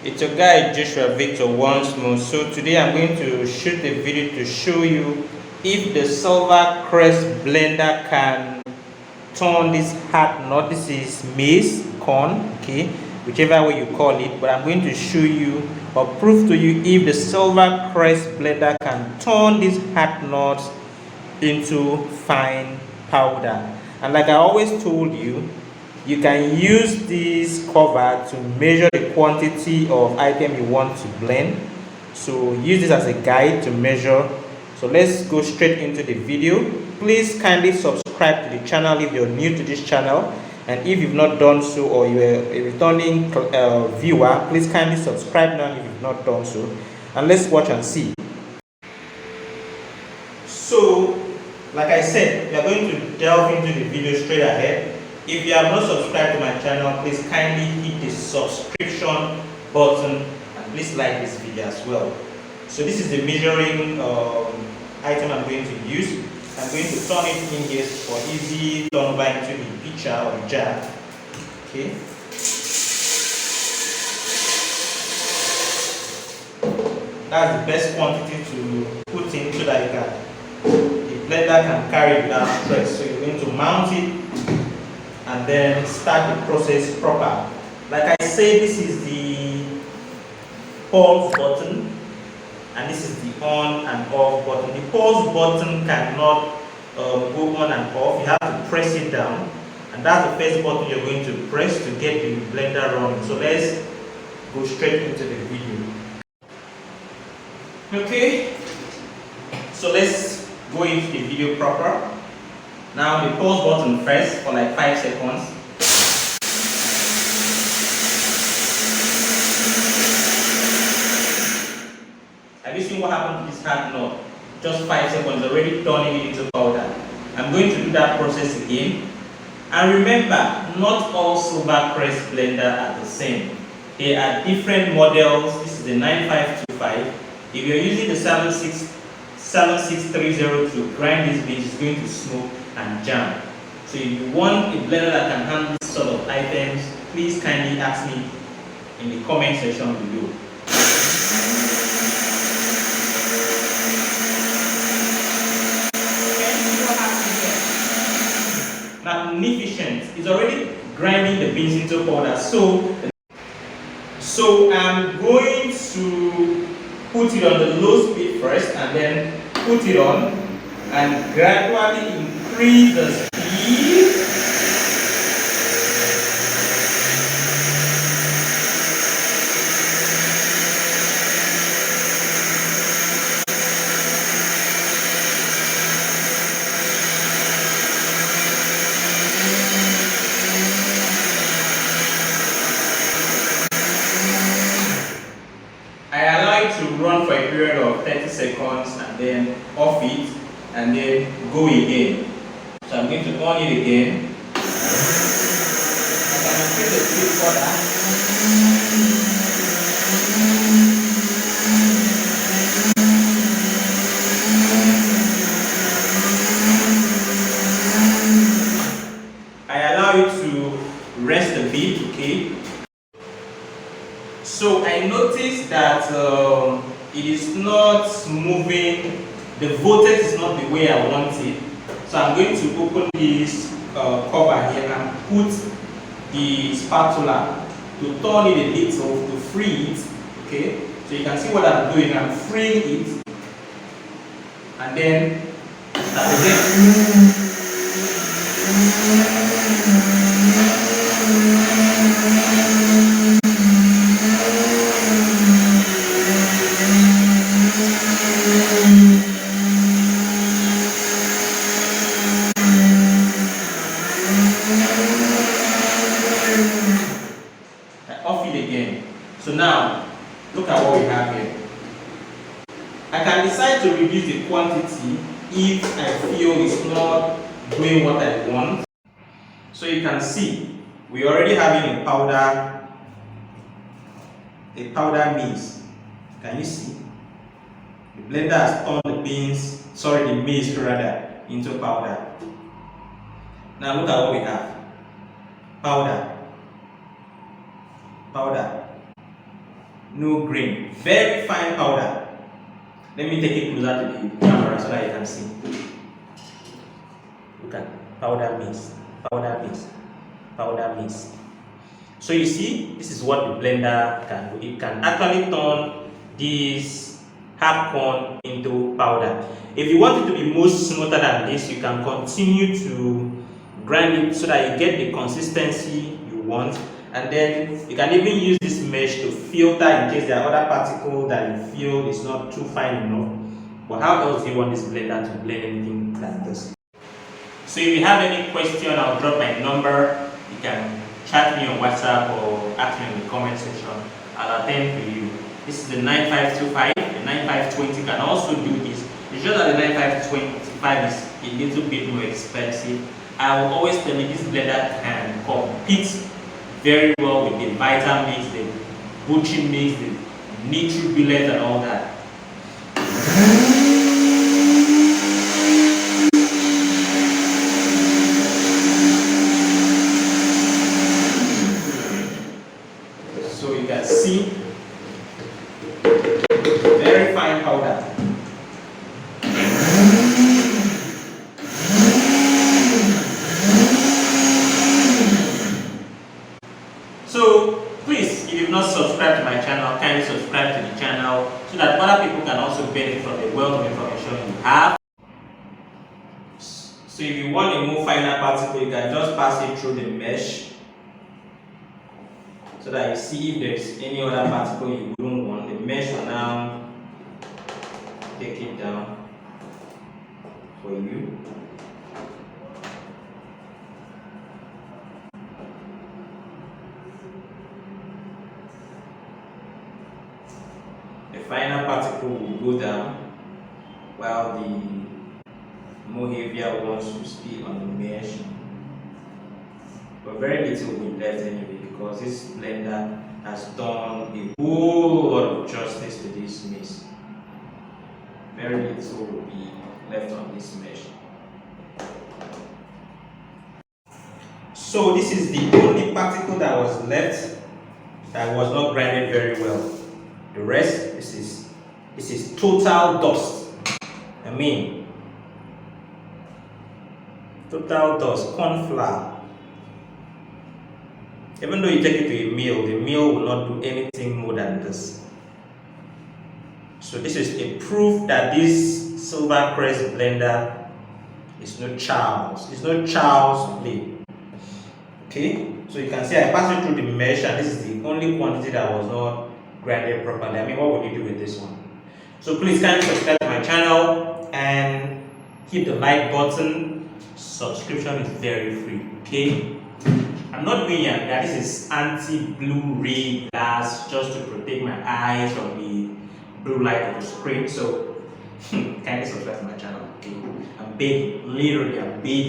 It's your guy Joshua Victor once more. So today I'm going to shoot a video to show you if the silver crest blender can turn this hard nut. This is maize, corn, okay, whichever way you call it, but I'm going to show you or prove to you if the silver crest blender can turn these hard nuts into fine powder. And like I always told you, you can use this cover to measure the quantity of item you want to blend. So use this as a guide to measure. So let's go straight into the video. Please kindly subscribe to the channel if you're new to this channel, and if you've not done so or you're a returning viewer, please kindly subscribe now if you've not done so, and let's watch and see. So like I said, we are going to delve into the video straight ahead. If you have not subscribed to my channel, please kindly hit the subscription button and please like this video as well. So this is the measuring item I'm going to use. I'm going to turn it in here for easy turn over into the pitcher or the jar. Okay. That's the best quantity to put in so that the blender can carry without stress. So you're going to mount it and then start the process proper. Like I said, this is the pause button and this is the on and off button. The pause button cannot go on and off. You have to press it down, and that's the first button you're going to press to get the blender running. So let's go straight into the video. Okay, so let's go into the video proper. Now the pause button first for like 5 seconds. Have you seen what happened to this hard nut? Just 5 seconds, already turning it into powder. I'm going to do that process again. And remember, not all silver crest blender are the same. There are different models. This is the 9525. If you're using the 7630 to grind this beans, it's going to smoke and jam. So if you want a blender that can handle this sort of items, please kindly ask me in the comment section below. Magnificent. It's already grinding the beans into powder. So I'm going to put it on the low speed first and then put it on and gradually increase the speed. I allow it to run for a period of 30 seconds and then off it and then go again. So I'm going to on it again. I can increase the speed further. I allow it to rest a bit, okay? So I noticed that it is not moving, the voltage is not the way I want it. So I'm going to open this cover here and put the spatula to turn it a little to free it. Okay, so you can see what I'm doing. I'm freeing it and then start again. Off it again. So now, look at what we have here. I can decide to reduce the quantity if I feel it's not doing what I want. So you can see, we're already having a powder maize. Can you see? The blender has turned the maize rather, into powder. Now look at what we have. Powder. no grain. Very fine powder. Let me take it closer to the camera so that you can see. Look at powder mix, powder mix, powder mix. So you see, this is what the blender can do. It can actually turn this hard corn into powder. If you want it to be more smoother than this, you can continue to grind it so that you get the consistency you want, and then you can even use this mesh to filter in case there are other particles that you feel is not too fine enough. But how else do you want this blender to blend anything like this? So if you have any question, I'll drop my number. You can chat me on WhatsApp or ask me in the comment section. I'll attend to you. This is the 9525. The 9520 can also do this. It's just that the 9525 is a little bit more expensive. I will always tell you this blender can compete very well with the Vitamix, the Bucci mix, the Nutri-Bullet and all that. So you can see very fine powder. So please, if you've not subscribed to my channel, kindly subscribe to the channel so that other people can also benefit from the wealth of information you have. So if you want a more finer particle, you can just pass it through the mesh so that you see if there's any other particle you wouldn't want. The mesh will now take it down for you. The final particle will go down while the more heavier ones will stay on the mesh. But very little will be left anyway because this blender has done a whole lot of justice to this mix. Very little will be left on this mesh. So this is the only particle that was left that was not grinded very well. The rest, this is total dust. I mean, total dust, corn flour. Even though you take it to a mill, the mill will not do anything more than this. So this is a proof that this silver crest blender is no child's. It's no child's play. Okay, so you can see I passed it through the mesh, and this is the only quantity that was not grinded properly. I mean, what would you do with this one? So please kindly subscribe to my channel and hit the like button. Subscription is very free. Okay, I'm not doing it. This is anti-blue ray glass just to protect my eyes from the blue light of the screen. So kindly subscribe to my channel. Okay, I'm begging, literally I'm begging.